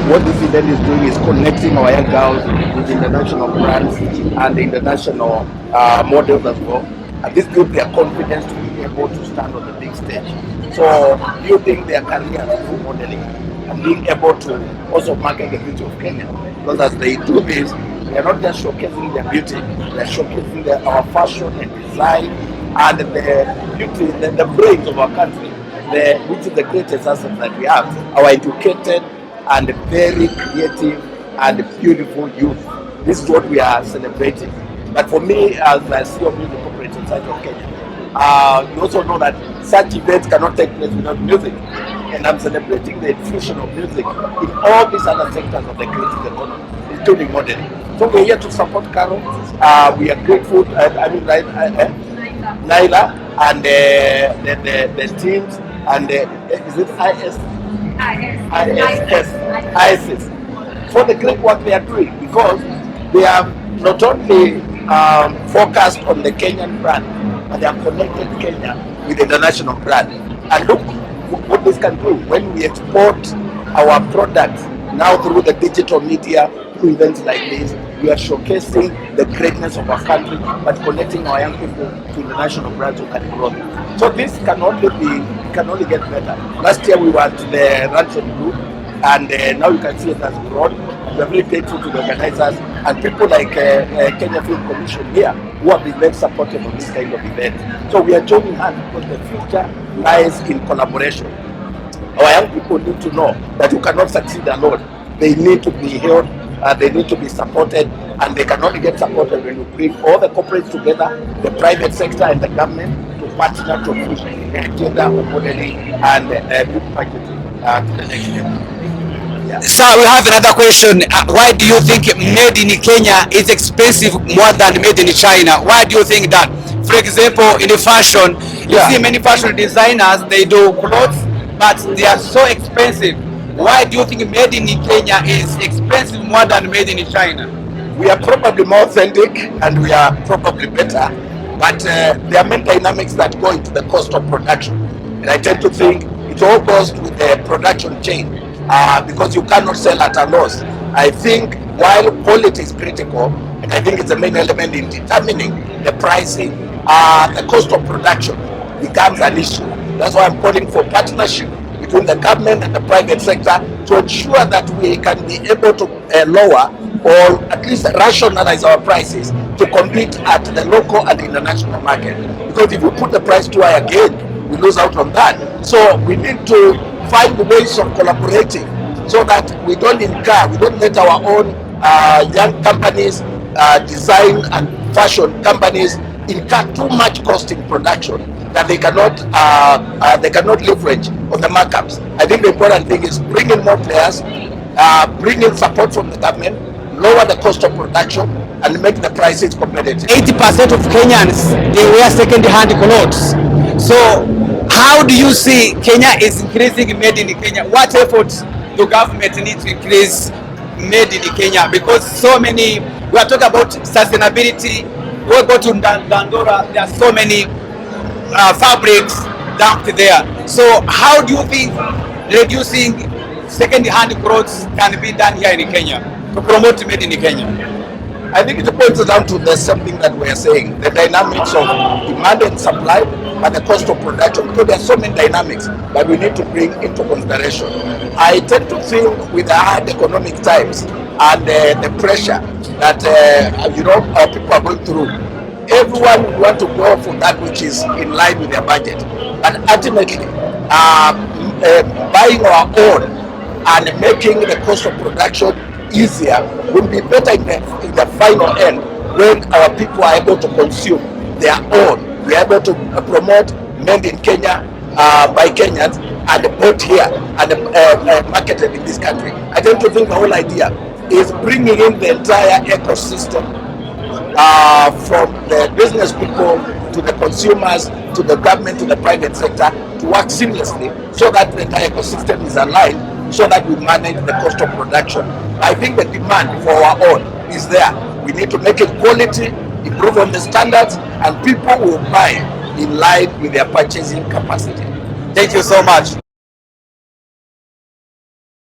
what this event is doing is connecting our young girls with international brands and the international models as well. And this gives their confidence to be able to stand on the big stage. So building their careers through modeling and being able to also market the beauty of Kenya. Because as they do this, they are not just showcasing their beauty, they are showcasing our fashion and design and the beauty, the brains of our country, which is the greatest asset that we have, our educated and very creative and beautiful youth. This is what we are celebrating. But for me, as I CEO of the corporate inside of Kenya, you also know that such events cannot take place without music. And I'm celebrating the infusion of music in all these other sectors of the creative economy, including modeling. So we're here to support Carol. We are grateful, Naila, and the teams, and is it ISIS, for the great work they are doing, because they have not only focused on the Kenyan brand, but they have connected Kenya with the international brand. And look what this can do when we export our products now through the digital media, through events like this. We are showcasing the greatness of our country, but connecting our young people to international brands who can grow. So this can only get better. Last year we were at the Ransom Group, and now you can see it has grown. We are very grateful to the organizers and people like Kenya Film Commission here, who have been very supportive of this kind of event. So we are joining hands because the future lies in collaboration. Our young people need to know that you cannot succeed alone. They need to be held, they need to be supported, and they can only get supported when you bring all the corporates together, the private sector and the government, to partner to push the agenda of modeling and good packaging to the next level. Yeah. Sir, we have another question. Why do you think made in Kenya is expensive more than made in China? Why do you think that? For example, in the fashion, you see many fashion designers, they do clothes, but they are so expensive. Why do you think made in Kenya is expensive more than made in China? We are probably more authentic and we are probably better, but there are many dynamics that go into the cost of production. And I tend to think it all goes with the production chain, because you cannot sell at a loss. I think while quality is critical, and I think it's the main element in determining the pricing, the cost of production becomes an issue. That's why I'm calling for partnership between the government and the private sector to ensure that we can be able to lower or at least rationalize our prices to compete at the local and international market. Because if we put the price too high again, we lose out on that. So we need to find ways of collaborating so that we don't let our own young companies, design and fashion companies incur too much cost in production that they cannot leverage on the markups. I think the important thing is bring in more players, bring in support from the government, lower the cost of production, and make the prices competitive. 80% of Kenyans, they wear second-hand clothes. So how do you see Kenya is increasing made in Kenya? What efforts the government needs to increase made in Kenya? Because so many, we are talking about sustainability. We go to Dandora, there are so many fabrics dumped there. So how do you think reducing second-hand clothes can be done here in Kenya to promote made in Kenya? I think it boils down to the something that we are saying, the dynamics of demand and supply and the cost of production, because there are so many dynamics that we need to bring into consideration. I tend to think with the hard economic times and the pressure that our people are going through, everyone will want to go for that which is in line with their budget. But ultimately, buying our own and making the cost of production easier will be better in the final end when our people are able to consume their own. We are able to promote made in Kenya by Kenyans and bought here and marketed in this country. I tend to think the whole idea is bringing in the entire ecosystem, from the business people to the consumers to the government to the private sector, to work seamlessly so that the entire ecosystem is aligned, so that we manage the cost of production. I think the demand for our own is there. We need to make it quality, improve on the standards, and people will buy in line with their purchasing capacity. Thank you so much.